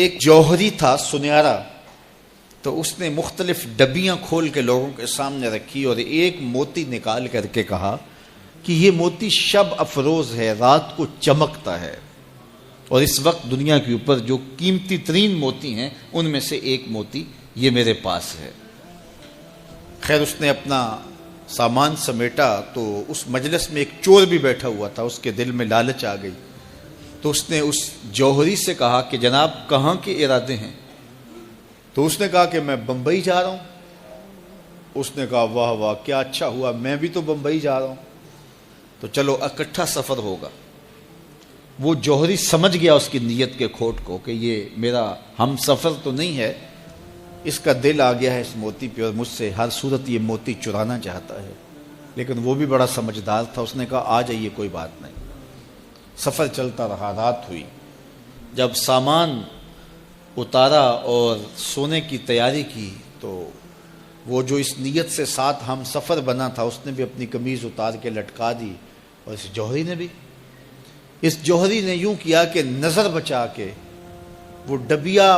ایک جوہری تھا سنہرا، تو اس نے مختلف ڈبیاں کھول کے لوگوں کے سامنے رکھی اور ایک موتی نکال کر کے کہا کہ یہ موتی شب افروز ہے، رات کو چمکتا ہے، اور اس وقت دنیا کے اوپر جو قیمتی ترین موتی ہیں ان میں سے ایک موتی یہ میرے پاس ہے۔ خیر اس نے اپنا سامان سمیٹا تو اس مجلس میں ایک چور بھی بیٹھا ہوا تھا، اس کے دل میں لالچ آ گئی، تو اس نے اس جوہری سے کہا کہ جناب کہاں کے ارادے ہیں؟ تو اس نے کہا کہ میں بمبئی جا رہا ہوں۔ اس نے کہا واہ واہ کیا اچھا ہوا، میں بھی تو بمبئی جا رہا ہوں، تو چلو اکٹھا سفر ہوگا۔ وہ جوہری سمجھ گیا اس کی نیت کے کھوٹ کو کہ یہ میرا ہم سفر تو نہیں ہے، اس کا دل آ گیا ہے اس موتی پہ اور مجھ سے ہر صورت یہ موتی چرانا چاہتا ہے۔ لیکن وہ بھی بڑا سمجھدار تھا، اس نے کہا آ جائیے کوئی بات نہیں۔ سفر چلتا رہا، رات ہوئی، جب سامان اتارا اور سونے کی تیاری کی تو وہ جو اس نیت سے ساتھ ہم سفر بنا تھا اس نے بھی اپنی قمیض اتار کے لٹکا دی، اور اس جوہری نے بھی۔ اس جوہری نے یوں کیا کہ نظر بچا کے وہ ڈبیا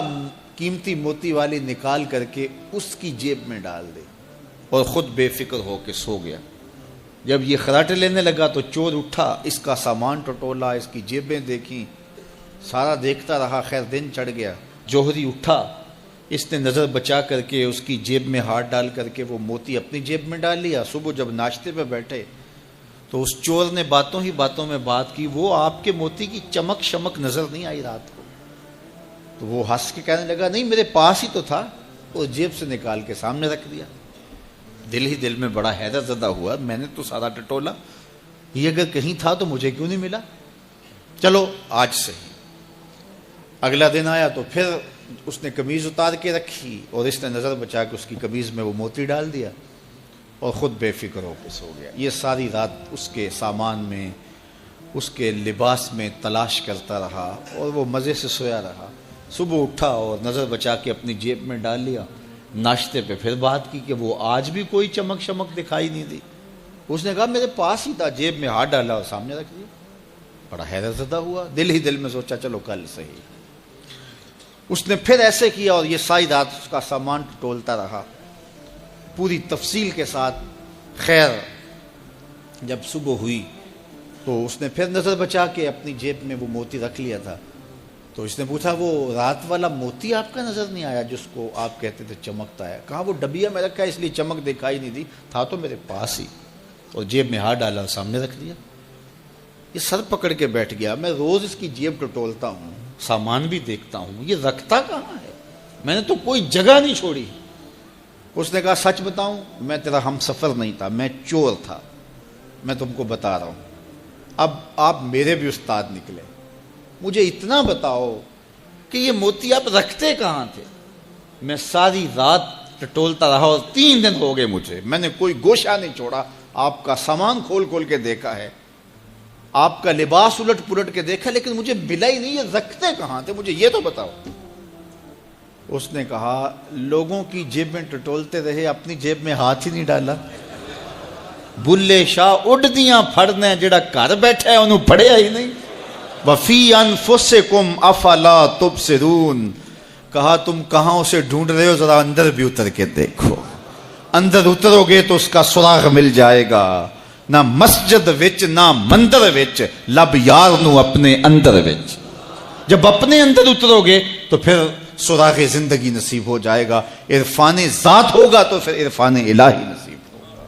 قیمتی موتی والی نکال کر کے اس کی جیب میں ڈال دی اور خود بے فکر ہو کے سو گیا۔ جب یہ خراٹے لینے لگا تو چور اٹھا، اس کا سامان ٹٹولا، اس کی جیبیں دیکھیں، سارا دیکھتا رہا۔ خیر دن چڑھ گیا، جوہری اٹھا، اس نے نظر بچا کر کے اس کی جیب میں ہاتھ ڈال کر کے وہ موتی اپنی جیب میں ڈال لیا۔ صبح جب ناشتے پہ بیٹھے تو اس چور نے باتوں ہی باتوں میں بات کی، وہ آپ کے موتی کی چمک شمک نظر نہیں آئی رات کو؟ تو وہ ہنس کے کہنے لگا نہیں میرے پاس ہی تو تھا، اور جیب سے نکال کے سامنے رکھ دیا۔ دل ہی دل میں بڑا حیرت زدہ ہوا، میں نے تو سارا ٹٹولا، یہ اگر کہیں تھا تو مجھے کیوں نہیں ملا؟ چلو آج سے ہی۔ اگلا دن آیا تو پھر اس نے قمیض اتار کے رکھی اور اس نے نظر بچا کے اس کی قمیض میں وہ موتی ڈال دیا اور خود بے فکر ہو کے سو گیا۔ یہ ساری رات اس کے سامان میں، اس کے لباس میں تلاش کرتا رہا اور وہ مزے سے سویا رہا۔ صبح اٹھا اور نظر بچا کے اپنی جیب میں ڈال لیا۔ ناشتے پہ پھر بات کی کہ وہ آج بھی کوئی چمک شمک دکھائی نہیں دی۔ اس نے کہا میرے پاس ہی تھا، جیب میں ہاتھ ڈالا اور سامنے رکھ دیا۔ بڑا حیرت زدہ ہوا، دل ہی دل میں سوچا چلو کل صحیح۔ اس نے پھر ایسے کیا اور یہ ساری رات اس کا سامان ٹٹولتا رہا پوری تفصیل کے ساتھ۔ خیر جب صبح ہوئی تو اس نے پھر نظر بچا کے اپنی جیب میں وہ موتی رکھ لیا تھا، تو اس نے پوچھا وہ رات والا موتی آپ کا نظر نہیں آیا جس کو آپ کہتے تھے چمکتا ہے؟ کہا وہ ڈبیا میں رکھا ہے اس لیے چمک دکھائی نہیں دی، تھا تو میرے پاس ہی، اور جیب میں ہاتھ ڈالا اور سامنے رکھ دیا۔ یہ سر پکڑ کے بیٹھ گیا، میں روز اس کی جیب ٹٹولتا ہوں، سامان بھی دیکھتا ہوں، یہ رکھتا کہاں ہے؟ میں نے تو کوئی جگہ نہیں چھوڑی۔ اس نے کہا سچ بتاؤں میں تیرا ہم سفر نہیں تھا، میں چور تھا، میں تم کو بتا رہا ہوں۔ اب آپ میرے بھی استاد نکلے، مجھے اتنا بتاؤ کہ یہ موتی آپ رکھتے کہاں تھے؟ میں ساری رات ٹٹولتا رہا اور 3 دن ہو گئے مجھے، میں نے کوئی گوشہ نہیں چھوڑا، آپ کا سامان کھول کھول کے دیکھا ہے، آپ کا لباس الٹ پلٹ کے دیکھا، لیکن مجھے ملا ہی نہیں، یہ رکھتے کہاں تھے؟ مجھے یہ تو بتاؤ۔ اس نے کہا لوگوں کی جیب میں ٹٹولتے رہے، اپنی جیب میں ہاتھ ہی نہیں ڈالا۔ بلے شاہ اڈ دیاں پھڑنے، جڑا گھر بیٹھا ہے انہوں پڑھیا ہی نہیں۔ وفی انفسکم افلا تبصرون، کہا تم کہاں اسے ڈھونڈ رہے ہو، ذرا اندر بھی اتر کے دیکھو، اندر اترو گے تو اس کا سراغ مل جائے گا۔ نہ مسجد وچ نہ مندر وچ، لب یار نو اپنے اندر وچ۔ جب اپنے اندر اترو گے تو پھر سراغ زندگی نصیب ہو جائے گا، عرفان ذات ہوگا تو پھر عرفان الہی نصیب ہوگا۔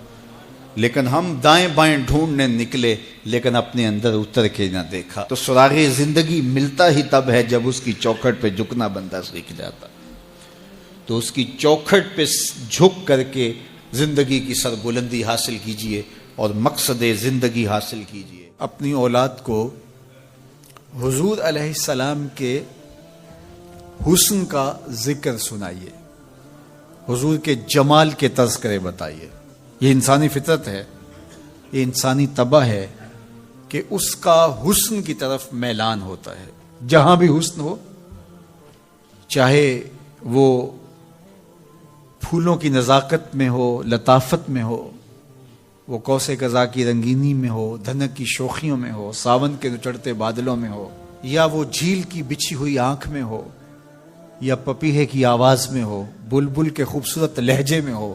لیکن ہم دائیں بائیں ڈھونڈنے نکلے لیکن اپنے اندر اتر کے نہ دیکھا، تو سراغ زندگی ملتا ہی تب ہے جب اس کی چوکھٹ پہ جھکنا بندہ سیکھ جاتا۔ تو اس کی چوکھٹ پہ جھک کر کے زندگی کی سربلندی حاصل کیجئے اور مقصد زندگی حاصل کیجئے۔ اپنی اولاد کو حضور علیہ السلام کے حسن کا ذکر سنائیے، حضور کے جمال کے تذکرے بتائیے۔ یہ انسانی فطرت ہے، یہ انسانی طبع ہے کہ اس کا حسن کی طرف میلان ہوتا ہے۔ جہاں بھی حسن ہو، چاہے وہ پھولوں کی نزاکت میں ہو، لطافت میں ہو، وہ کوسے قضا کی رنگینی میں ہو، دھنک کی شوخیوں میں ہو، ساون کے چڑھتے بادلوں میں ہو، یا وہ جھیل کی بچھی ہوئی آنکھ میں ہو، یا پپیہے کی آواز میں ہو، بلبل کے خوبصورت لہجے میں ہو،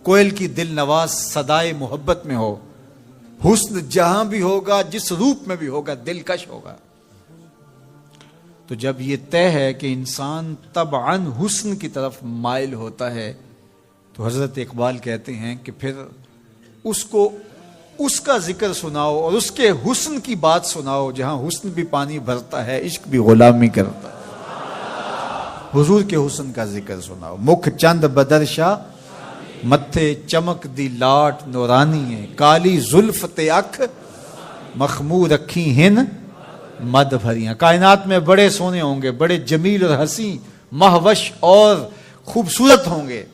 کوئل کی دل نواز صدائے محبت میں ہو، حسن جہاں بھی ہوگا، جس روپ میں بھی ہوگا، دلکش ہوگا۔ تو جب یہ طے ہے کہ انسان طبعاً حسن کی طرف مائل ہوتا ہے، تو حضرت اقبال کہتے ہیں کہ پھر اس کو اس کا ذکر سناؤ اور اس کے حسن کی بات سناؤ، جہاں حسن بھی پانی بھرتا ہے، عشق بھی غلامی کرتا ہے۔ حضور کے حسن کا ذکر سناؤ۔ مکھ چند بدرشا متھے چمک دی لاٹ نورانی ہے، کالی زلف تے اکھ مخمور رکھی ہن مد بھریاں۔ کائنات میں بڑے سونے ہوں گے، بڑے جمیل اور حسین، مہوش اور خوبصورت ہوں گے،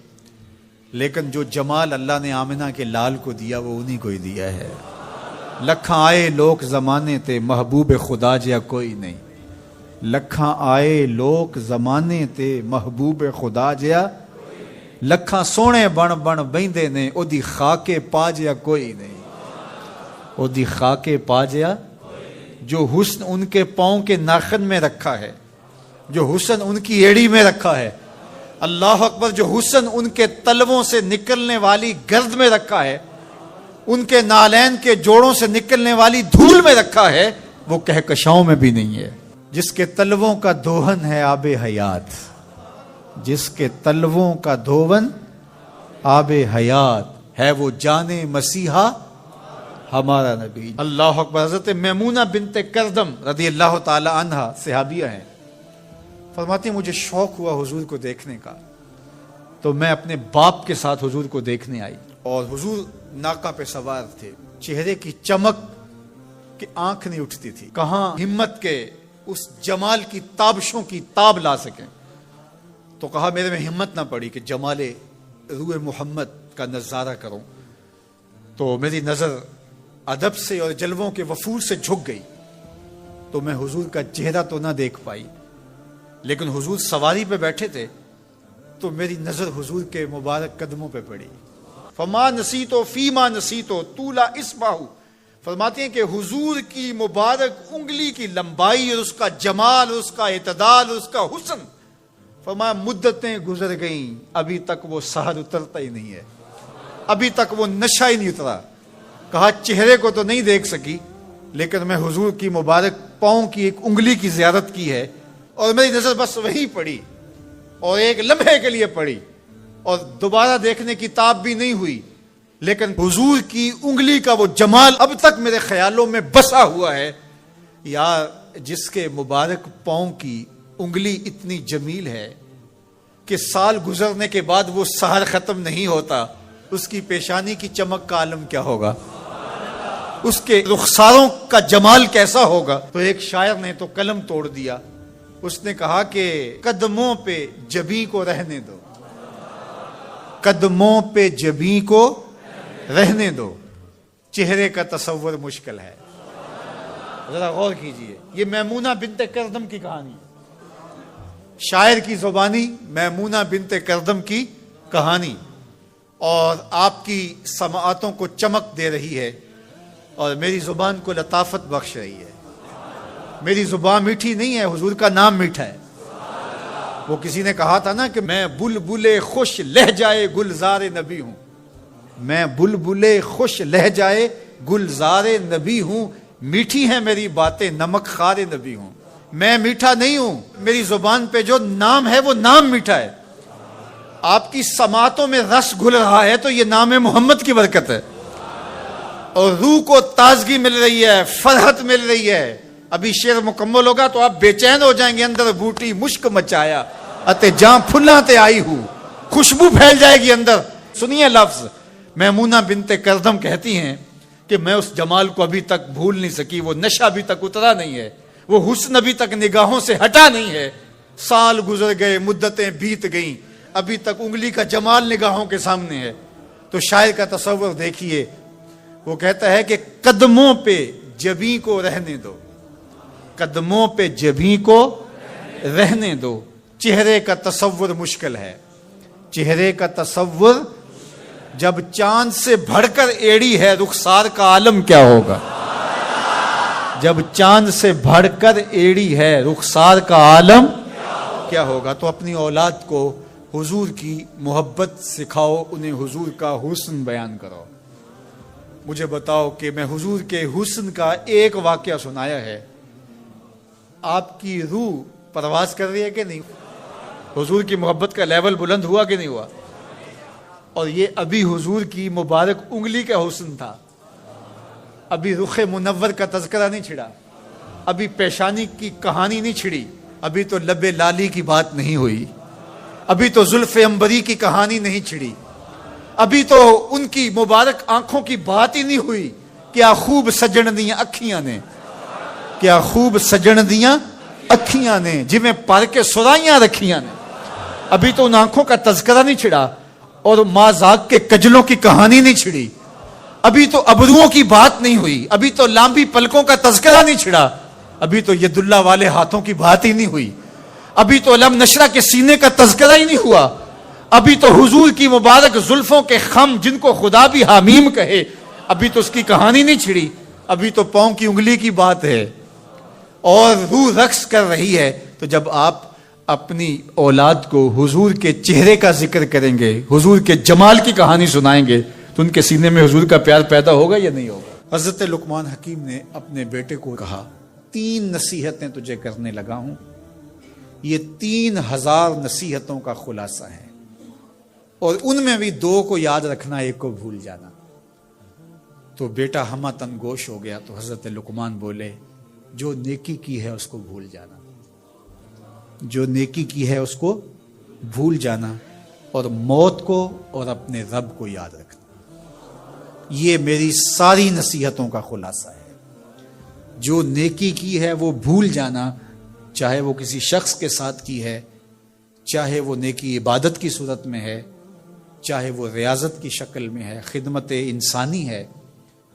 لیکن جو جمال اللہ نے آمنہ کے لال کو دیا وہ انہی کو ہی دیا ہے۔ لکھاں آئے لوگ زمانے تے محبوب خدا جیا کوئی نہیں، لکھاں آئے لوگ زمانے تے محبوب خدا جیا، لکھاں سونے بن بن بہندے نے او دی خاکے پا جیا کوئی نہیں، او دی خاکے پا جیا۔ جو حسن ان کے پاؤں کے ناخن میں رکھا ہے، جو حسن ان کی ایڑی میں رکھا ہے، اللہ اکبر، جو حسن ان کے تلووں سے نکلنے والی گرد میں رکھا ہے، ان کے نالین کے جوڑوں سے نکلنے والی دھول میں رکھا ہے، وہ کہکشاؤں میں بھی نہیں ہے۔ جس کے تلووں کا دھون ہے آب حیات، جس کے تلووں کا دھون آب حیات ہے، وہ جانے مسیحا ہمارا نبی۔ اللہ اکبر۔ حضرت میمونہ بنت کردم رضی اللہ تعالی عنہ صحابیہ ہیں، فرماتی ہیں مجھے شوق ہوا حضور کو دیکھنے کا، تو میں اپنے باپ کے ساتھ حضور کو دیکھنے آئی، اور حضور ناقہ پہ سوار تھے، چہرے کی چمک کہ آنکھ نہیں اٹھتی تھی، کہاں ہمت کے اس جمال کی تابشوں کی تاب لا سکیں۔ تو کہا میرے میں ہمت نہ پڑی کہ جمال روح محمد کا نظارہ کروں، تو میری نظر ادب سے اور جلووں کے وفور سے جھک گئی، تو میں حضور کا چہرہ تو نہ دیکھ پائی، لیکن حضور سواری پہ بیٹھے تھے تو میری نظر حضور کے مبارک قدموں پہ پڑی۔ فما نسیتو فیما نسیتو طولا اصبعہ، فرماتے ہیں کہ حضور کی مبارک انگلی کی لمبائی اور اس کا جمال اور اس کا اعتدال اور اس کا حسن، فرمایا مدتیں گزر گئیں، ابھی تک وہ سحر اترتا ہی نہیں ہے، ابھی تک وہ نشہ ہی نہیں اترا۔ کہا چہرے کو تو نہیں دیکھ سکی، لیکن میں حضور کی مبارک پاؤں کی ایک انگلی کی زیارت کی ہے، اور میری نظر بس وہی پڑی، اور ایک لمحے کے لیے پڑی، اور دوبارہ دیکھنے کی تاب بھی نہیں ہوئی، لیکن حضور کی انگلی کا وہ جمال اب تک میرے خیالوں میں بسا ہوا ہے۔ یار جس کے مبارک پاؤں کی انگلی اتنی جمیل ہے کہ سال گزرنے کے بعد وہ سحر ختم نہیں ہوتا، اس کی پیشانی کی چمک کا عالم کیا ہوگا، اس کے رخساروں کا جمال کیسا ہوگا۔ تو ایک شاعر نے تو قلم توڑ دیا، اس نے کہا کہ قدموں پہ جبیں کو رہنے دو، قدموں پہ جبیں کو رہنے دو، چہرے کا تصور مشکل ہے۔ ذرا غور کیجئے، یہ میمونہ بنت کردم کی کہانی، شاعر کی زبانی میمونہ بنت کردم کی کہانی، اور آپ کی سماعتوں کو چمک دے رہی ہے اور میری زبان کو لطافت بخش رہی ہے۔ میری زبان میٹھی نہیں ہے، حضور کا نام میٹھا ہے۔ وہ کسی نے کہا تھا نا کہ میں بلبل خوش لہجائے گلزار نبی ہوں، میں بلبل خوش لہجائے گلزار نبی ہوں، میٹھی ہیں میری باتیں نمک خار نبی ہوں۔ میں میٹھا نہیں ہوں، میری زبان پہ جو نام ہے وہ نام میٹھا ہے۔ آپ کی سماعتوں میں رس گھل رہا ہے تو یہ نام محمد کی برکت ہے، اور روح کو تازگی مل رہی ہے، فرحت مل رہی ہے۔ ابھی شعر مکمل ہوگا تو آپ بے چین ہو جائیں گے، اندر بوٹی مشک مچایا اتے جہاں پھلاں تے آئی ہوں، خوشبو پھیل جائے گی اندر۔ سنیے لفظ، میمونہ بنت کردم کہتی ہیں کہ میں اس جمال کو ابھی تک بھول نہیں سکی، وہ نشہ ابھی تک اترا نہیں ہے، وہ حسن ابھی تک نگاہوں سے ہٹا نہیں ہے۔ سال گزر گئے، مدتیں بیت گئیں، ابھی تک انگلی کا جمال نگاہوں کے سامنے ہے۔ تو شاعر کا تصور دیکھیے، وہ کہتا ہے کہ قدموں پہ جبیں کو رہنے دو، قدموں پہ جبیں کو رہنے دو، چہرے کا تصور مشکل ہے، چہرے کا تصور، جب چاند سے بڑھ کر ایڑی ہے رخسار کا عالم کیا ہوگا، جب چاند سے بڑھ کر ایڑی ہے رخسار کا عالم واقعہ ہوگا تو اپنی اولاد کو حضور کی محبت سکھاؤ، انہیں حضور کا حسن بیان کرو۔ مجھے بتاؤ کہ میں حضور کے حسن کا ایک واقعہ سنایا ہے، آپ کی روح پرواز کر رہی ہے کہ نہیں؟ حضور کی محبت کا لیول بلند ہوا کہ نہیں ہوا؟ اور یہ ابھی حضور کی مبارک انگلی کا حسن تھا، ابھی رخ منور کا تذکرہ نہیں چھڑا، ابھی پیشانی کی کہانی نہیں چھڑی، ابھی تو لب لالی کی بات نہیں ہوئی، ابھی تو زلف عنبری کی کہانی نہیں چھڑی، ابھی تو ان کی مبارک آنکھوں کی بات ہی نہیں ہوئی۔ کیا خوب سجن دیاں اکھیاں نے، کیا خوب سجن دیاں اکھیاں نے، جویں پر کے سرائیاں رکھیاں نے۔ ابھی تو ان آنکھوں کا تذکرہ نہیں چھڑا اور مازاق کے کجلوں کی کہانی نہیں چھڑی، ابھی تو ابروؤں کی بات نہیں ہوئی، ابھی تو لامبی پلکوں کا تذکرہ نہیں چھڑا، ابھی تو ید اللہ والے ہاتھوں کی بات ہی نہیں ہوئی، ابھی تو علم نشرہ کے سینے کا تذکرہ ہی نہیں ہوا، ابھی تو حضور کی مبارک زلفوں کے خم جن کو خدا بھی حمیم کہے، ابھی تو اس کی کہانی نہیں چھڑی، ابھی تو پاؤں کی انگلی کی بات ہے اور روح رقص کر رہی ہے۔ تو جب آپ اپنی اولاد کو حضور کے چہرے کا ذکر کریں گے، حضور کے جمال کی کہانی سنائیں گے، تو ان کے سینے میں حضور کا پیار پیدا ہوگا یا نہیں ہوگا؟ حضرت لقمان حکیم نے اپنے بیٹے کو کہا، 3 نصیحتیں تجھے کرنے لگا ہوں، یہ 3000 نصیحتوں کا خلاصہ ہے، اور ان میں بھی 2 کو یاد رکھنا، 1 کو بھول جانا۔ تو بیٹا ہمہ تنگوش ہو گیا، تو حضرت لقمان بولے، جو نیکی کی ہے اس کو بھول جانا، جو نیکی کی ہے اس کو بھول جانا، اور موت کو اور اپنے رب کو یاد رکھنا۔ یہ میری ساری نصیحتوں کا خلاصہ ہے۔ جو نیکی کی ہے وہ بھول جانا، چاہے وہ کسی شخص کے ساتھ کی ہے، چاہے وہ نیکی عبادت کی صورت میں ہے، چاہے وہ ریاضت کی شکل میں ہے، خدمت انسانی ہے،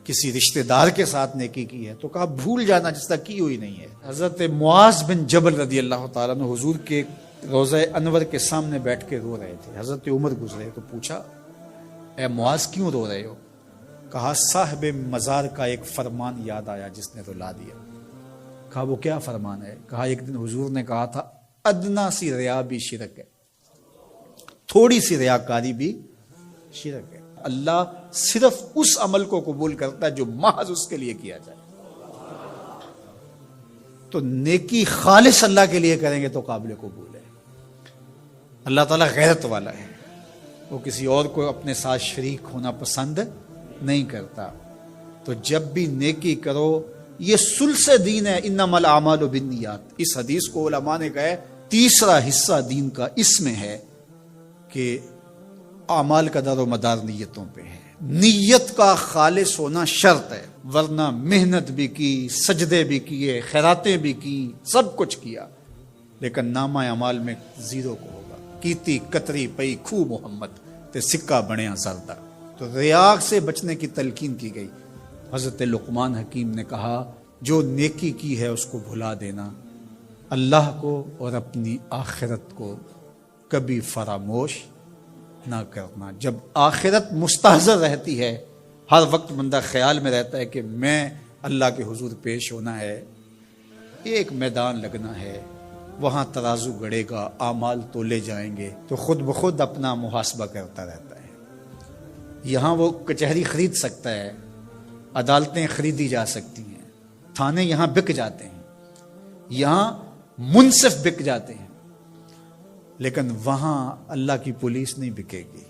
کسی رشتہ دار کے ساتھ نیکی کی ہے، تو کہا بھول جانا جس طرح کی ہوئی نہیں ہے۔ حضرت معاذ بن جبل رضی اللہ تعالیٰ عنہ حضور کے روضہ انور کے سامنے بیٹھ کے رو رہے تھے، حضرت عمر گزرے تو پوچھا، اے معاذ کیوں رو رہے ہو؟ کہا صاحب مزار کا ایک فرمان یاد آیا جس نے رلا دیا۔ کہا وہ کیا فرمان ہے؟ کہا ایک دن حضور نے کہا تھا ادنا سی ریا بھی شرک ہے، تھوڑی سی ریاکاری بھی شرک ہے۔ اللہ صرف اس عمل کو قبول کرتا ہے جو محض اس کے لیے کیا جائے۔ تو نیکی خالص اللہ کے لیے کریں گے تو قابل قبول ہے۔ اللہ تعالیٰ غیرت والا ہے، وہ کسی اور کو اپنے ساتھ شریک ہونا پسند نہیں کرتا۔ تو جب بھی نیکی کرو، یہ سلس دین ہے، انما الاعمال بالنیات۔ اس حدیث کو علماء نے کہا ہے 3 حصہ دین کا اس میں ہے کہ اعمال کا دار و مدار نیتوں پہ ہے۔ نیت کا خالص ہونا شرط ہے، ورنہ محنت بھی کی، سجدے بھی کیے، خیراتیں بھی کی، سب کچھ کیا، لیکن نامہ اعمال میں 0 کو ہوگا۔ کیتی کتری پئی کھو محمد تے سکہ بنیا زردہ۔ تو ریاء سے بچنے کی تلقین کی گئی۔ حضرت لقمان حکیم نے کہا جو نیکی کی ہے اس کو بھلا دینا، اللہ کو اور اپنی آخرت کو کبھی فراموش نہ کرنا۔ جب آخرت مستحضر رہتی ہے، ہر وقت بندہ خیال میں رہتا ہے کہ میں اللہ کے حضور پیش ہونا ہے، ایک میدان لگنا ہے، وہاں ترازو گڑے گا، اعمال تولے جائیں گے، تو خود بخود اپنا محاسبہ کرتا رہتا ہے۔ یہاں وہ کچہری خرید سکتا ہے، عدالتیں خریدی جا سکتی ہیں، تھانے یہاں بک جاتے ہیں، یہاں منصف بک جاتے ہیں، لیکن وہاں اللہ کی پولیس نہیں بکے گی،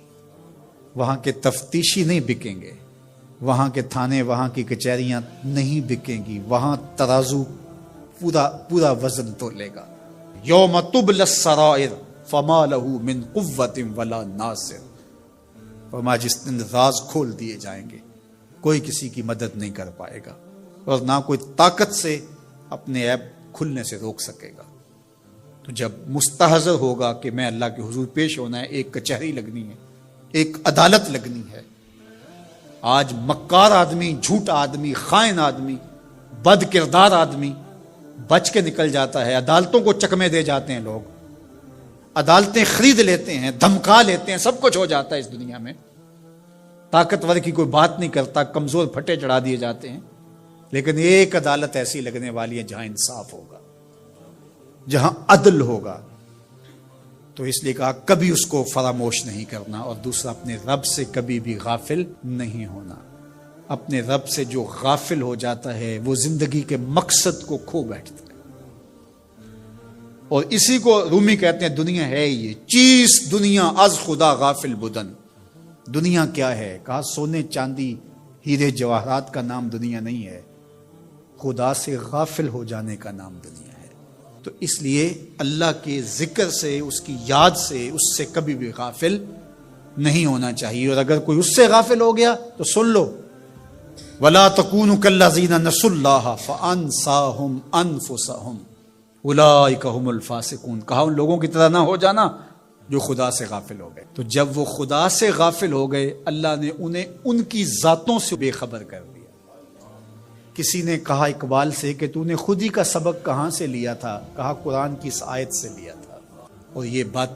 وہاں کے تفتیشی نہیں بکیں گے، وہاں کے تھانے، وہاں کی کچہریاں نہیں بکیں گی، وہاں ترازو پورا وزن تولے گا۔ یوم تبلی السرائر فما له من قوت ولا ناصر۔ فرمایا جس دن راز کھول دیے جائیں گے، کوئی کسی کی مدد نہیں کر پائے گا، اور نہ کوئی طاقت سے اپنے عیب کھلنے سے روک سکے گا۔ تو جب مستحضر ہوگا کہ میں اللہ کے حضور پیش ہونا ہے، ایک کچہری لگنی ہے، ایک عدالت لگنی ہے۔ آج مکار آدمی، جھوٹا آدمی، خائن آدمی، بد کردار آدمی بچ کے نکل جاتا ہے، عدالتوں کو چکمے دے جاتے ہیں لوگ، عدالتیں خرید لیتے ہیں، دھمکا لیتے ہیں، سب کچھ ہو جاتا ہے اس دنیا میں۔ طاقتور کی کوئی بات نہیں کرتا، کمزور پھٹے چڑھا دیے جاتے ہیں، لیکن ایک عدالت ایسی لگنے والی ہے جہاں انصاف ہوگا، جہاں عدل ہوگا، تو اس لیے کہا کبھی اس کو فراموش نہیں کرنا، اور دوسرا اپنے رب سے کبھی بھی غافل نہیں ہونا۔ اپنے رب سے جو غافل ہو جاتا ہے وہ زندگی کے مقصد کو کھو بیٹھتا ہے، اور اسی کو رومی کہتے ہیں دنیا ہے یہ چیز دنیا از خدا غافل بدن۔ دنیا کیا ہے؟ کہا سونے چاندی ہیرے جواہرات کا نام دنیا نہیں ہے، خدا سے غافل ہو جانے کا نام دنیا ہے۔ تو اس لیے اللہ کے ذکر سے، اس کی یاد سے، اس سے کبھی بھی غافل نہیں ہونا چاہیے، اور اگر کوئی اس سے غافل ہو گیا تو سن لو، وَلَا تَكُونُوا كَالَّذِينَ نَسُوا اللَّهَ فَأَنسَاهُمْ أَنفُسَهُمْ أُولَٰئِكَ هُمُ الْفَاسِقُونَ۔ کہا ان لوگوں کی طرح نہ ہو جانا جو خدا سے غافل ہو گئے۔ تو جب وہ خدا سے غافل ہو گئے، اللہ نے انہیں ان کی ذاتوں سے بے خبر کر دیا۔ کسی نے کہا اقبال سے کہ تو نے خود ہی کا سبق کہاں سے لیا تھا؟ کہا قرآن کی اس آیت سے لیا تھا۔ اور یہ بات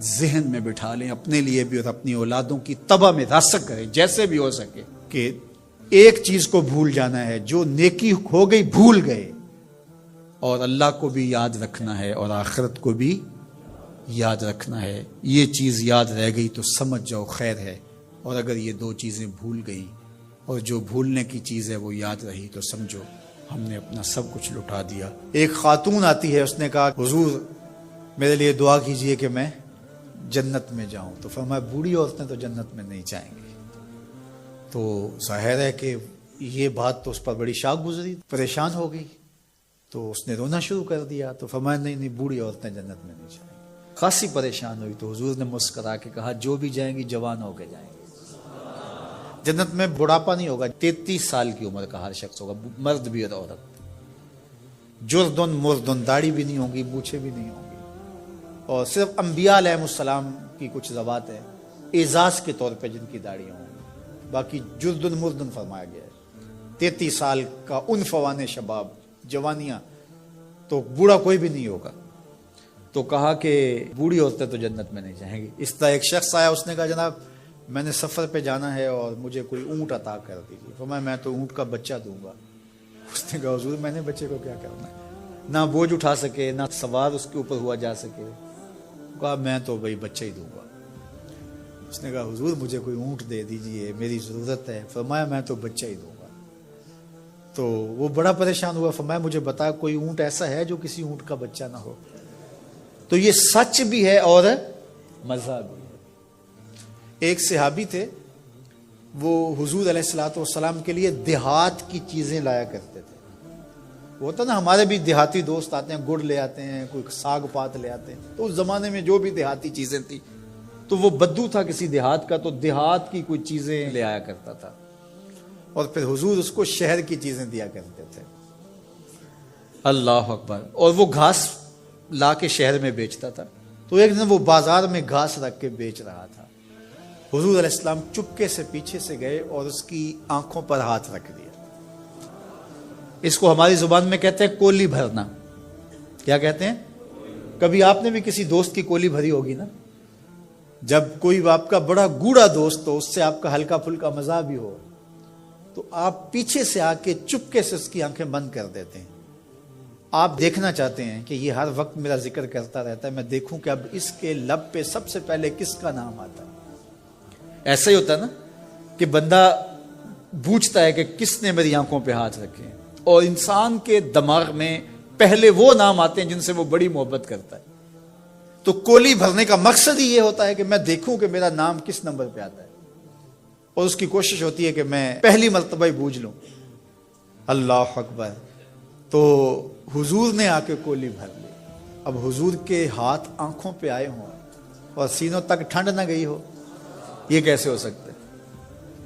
ذہن میں بٹھا لیں اپنے لیے بھی، اور اپنی اولادوں کی طبع میں راسخ کریں جیسے بھی ہو سکے، کہ ایک چیز کو بھول جانا ہے، جو نیکی ہو گئی بھول گئے، اور اللہ کو بھی یاد رکھنا ہے اور آخرت کو بھی یاد رکھنا ہے۔ یہ چیز یاد رہ گئی تو سمجھ جاؤ خیر ہے، اور اگر یہ دو چیزیں بھول گئی اور جو بھولنے کی چیز ہے وہ یاد رہی تو سمجھو ہم نے اپنا سب کچھ لٹا دیا۔ ایک خاتون آتی ہے، اس نے کہا حضور میرے لیے دعا کیجئے کہ میں جنت میں جاؤں۔ تو فرمایا بوڑھی عورتیں تو جنت میں نہیں جائیں گی۔ تو ظاہر ہے کہ یہ بات تو اس پر بڑی شاک گزری، پریشان ہو گئی، تو اس نے رونا شروع کر دیا۔ تو فرمایا نہیں بوڑھی عورتیں جنت میں نہیں جائیں گی۔ خاصی پریشان ہوئی تو حضور نے مسکرا کے کہا جو بھی جائیں گی جوان ہو کے جائیں گے، جنت میں بڑھاپا نہیں ہوگا۔ 33 سال کی عمر کا ہر شخص ہوگا، مرد بھی اور عورت۔ جردن مردن، داڑھی بھی نہیں ہوگی، مونچھیں بھی نہیں ہوں گی، اور صرف انبیاء علیہ السلام کی کچھ ذوات ہیں اعزاز کے طور پہ جن کی داڑیاں ہوں گی، باقی جردن مردن فرمایا گیا ہے۔ 33 سال کا عنفوان شباب، جوانیاں، تو بوڑھا کوئی بھی نہیں ہوگا۔ تو کہا کہ بوڑھی عورتیں تو جنت میں نہیں جائیں گی۔ اس طرح ایک شخص آیا، اس نے کہا جناب میں نے سفر پہ جانا ہے اور مجھے کوئی اونٹ عطا کر دیجیے۔ فرمایا میں تو اونٹ کا بچہ دوں گا۔ اس نے کہا حضور میں نے بچے کو کیا کرنا ہے، نہ بوجھ اٹھا سکے نہ سوار اس کے اوپر ہوا جا سکے۔ کہا میں تو بھائی بچہ ہی دوں گا۔ اس نے کہا حضور مجھے کوئی اونٹ دے دیجیے، میری ضرورت ہے۔ فرمایا میں تو بچہ ہی دوں گا۔ تو وہ بڑا پریشان ہوا، فرمایا مجھے بتا کوئی اونٹ ایسا ہے جو کسی اونٹ کا بچہ نہ ہو۔ تو یہ سچ بھی ہے اور مزہ بھی ہے۔ ایک صحابی تھے، وہ حضور علیہ الصلوۃ والسلام کے لیے دیہات کی چیزیں لایا کرتے تھے۔ وہ ہوتا نا ہمارے بھی دیہاتی دوست آتے ہیں، گڑ لے آتے ہیں، کوئی ساگ پات لے آتے ہیں۔ تو اس زمانے میں جو بھی دیہاتی چیزیں تھیں، تو وہ بدو تھا کسی دیہات کا، تو دیہات کی کوئی چیزیں لے آیا کرتا تھا، اور پھر حضور اس کو شہر کی چیزیں دیا کرتے تھے۔ اللہ اکبر۔ اور وہ گھاس لا کے شہر میں بیچتا تھا۔ تو ایک دن وہ بازار میں گھاس رکھ کے بیچ رہا تھا۔ حضور علیہ السلام چپکے سے پیچھے سے گئے اور اس کی آنکھوں پر ہاتھ رکھ دیا۔ اس کو ہماری زبان میں کہتے ہیں کولی بھرنا۔ کیا کہتے ہیں؟ کبھی آپ نے بھی کسی دوست کی کولی بھری ہوگی نا، جب کوئی آپ کا بڑا گوڑا دوست ہو، اس سے آپ کا ہلکا پھلکا مزاح بھی ہو، تو آپ پیچھے سے آ کے چپکے سے اس کی آنکھیں بند کر دیتے ہیں۔ آپ دیکھنا چاہتے ہیں کہ یہ ہر وقت میرا ذکر کرتا رہتا ہے، میں دیکھوں کہ اب اس کے لب پہ سب سے پہلے کس کا نام آتا ہے۔ ایسا ہی ہوتا ہے نا کہ بندہ پوچھتا ہے کہ کس نے میری آنکھوں پہ ہاتھ رکھے، اور انسان کے دماغ میں پہلے وہ نام آتے ہیں جن سے وہ بڑی محبت کرتا ہے۔ تو کولی بھرنے کا مقصد ہی یہ ہوتا ہے کہ میں دیکھوں کہ میرا نام کس نمبر پہ آتا ہے، اور اس کی کوشش ہوتی ہے کہ میں پہلی مرتبہ ہی بوجھ لوں۔ اللہ اکبر۔ تو حضور نے آ کے کولی بھر لی۔ اب حضور کے ہاتھ آنکھوں پہ آئے ہوں اور سینوں تک ٹھنڈ نہ گئی ہو، یہ کیسے ہو سکتا ہے؟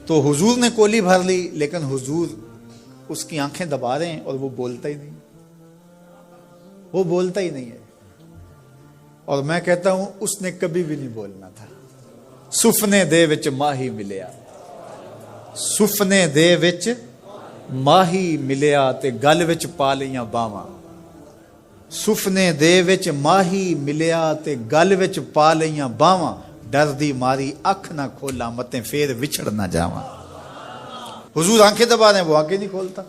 تو حضور نے کولی بھر لی، لیکن حضور اس کی آنکھیں دبا رہے ہیں اور وہ بولتا ہی نہیں، وہ بولتا ہی نہیں ہے۔ اور میں کہتا ہوں اس نے کبھی بھی نہیں بولنا تھا۔ سفنے دے وچ ماہی ملیا، سفنے دے وچ ماہی ملیا تے گل وچ پا لیاں باواں۔ سفنے دے وچ ماہی ملیا تے گل وچ پا لیاں باواں، ڈر دی ماری اکھ نہ کھولا متے پھر وچھڑ نہ جاواں۔ حضور آنکھیں دبا رہے ہیں، وہ آنکھیں نہیں کھولتا،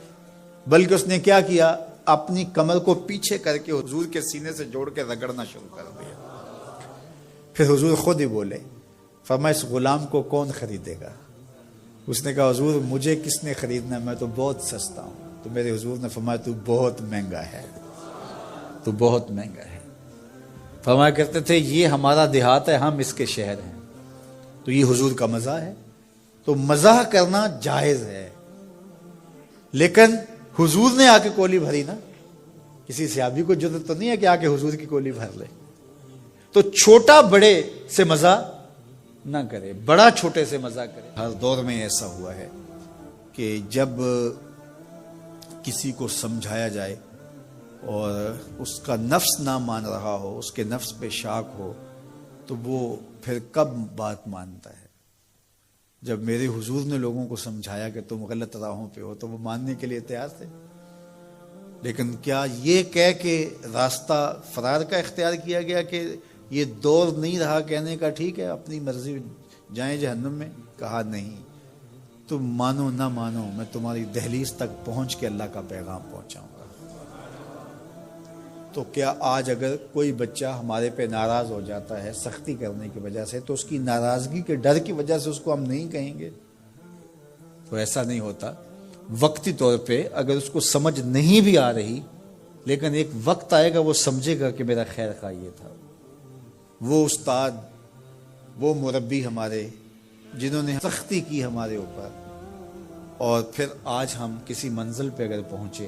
بلکہ اس نے کیا کیا، اپنی کمر کو پیچھے کر کے حضور کے سینے سے جوڑ کے رگڑنا شروع کر دیا۔ پھر حضور خود ہی بولے، فرمایا اس غلام کو کون خریدے گا؟ اس نے کہا حضور مجھے کس نے خریدنا، میں تو بہت سستا ہوں۔ تو میرے حضور نے فرمایا تو بہت مہنگا ہے، تو بہت مہنگا ہے۔ فرمایا کرتے تھے یہ ہمارا دیہات ہے، ہم اس کے شہر ہیں۔ تو یہ حضور کا مزاح ہے۔ تو مزاح کرنا جائز ہے، لیکن حضور نے آ کے کولی بھری نا، کسی صحابی کو جرأت تو نہیں ہے کہ آ کے حضور کی کولی بھر لے۔ تو چھوٹا بڑے سے مزاح نہ کرے، بڑا چھوٹے سے مزاح کرے۔ ہر دور میں ایسا ہوا ہے کہ جب کسی کو سمجھایا جائے اور اس کا نفس نہ مان رہا ہو، اس کے نفس پہ شاک ہو، تو وہ پھر کب بات مانتا ہے؟ جب میرے حضور نے لوگوں کو سمجھایا کہ تم غلط راہوں پہ ہو تو وہ ماننے کے لیے تیار تھے، لیکن کیا یہ کہہ کے راستہ فرار کا اختیار کیا گیا کہ یہ دور نہیں رہا کہنے کا ٹھیک ہے اپنی مرضی جائیں جہنم میں؟ کہا نہیں، تم مانو نہ مانو میں تمہاری دہلیز تک پہنچ کے اللہ کا پیغام پہنچاؤں گا۔ تو کیا آج اگر کوئی بچہ ہمارے پہ ناراض ہو جاتا ہے سختی کرنے کی وجہ سے، تو اس کی ناراضگی کے ڈر کی وجہ سے اس کو ہم نہیں کہیں گے؟ تو ایسا نہیں ہوتا۔ وقتی طور پہ اگر اس کو سمجھ نہیں بھی آ رہی، لیکن ایک وقت آئے گا وہ سمجھے گا کہ میرا خیر خواہ یہ تھا۔ وہ استاد، وہ مربی ہمارے جنہوں نے سختی کی ہمارے اوپر، اور پھر آج ہم کسی منزل پہ اگر پہنچے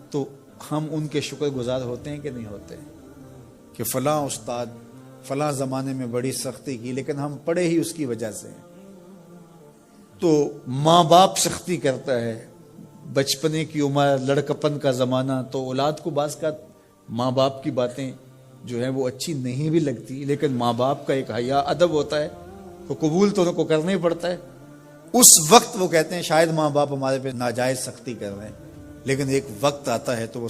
تو ہم ان کے شکر گزار ہوتے ہیں کہ نہیں ہوتے؟ کہ فلاں استاد فلاں زمانے میں بڑی سختی کی، لیکن ہم پڑھے ہی اس کی وجہ سے ہیں۔ تو ماں باپ سختی کرتا ہے، بچپنے کی عمر، لڑکپن کا زمانہ، تو اولاد کو بعض کا ماں باپ کی باتیں جو ہیں وہ اچھی نہیں بھی لگتی، لیکن ماں باپ کا ایک حیا ادب ہوتا ہے، تو قبول تو ان کو کرنا ہی پڑتا ہے۔ اس وقت وہ کہتے ہیں شاید ماں باپ ہمارے پہ ناجائز سختی کر رہے ہیں، لیکن ایک وقت آتا ہے تو وہ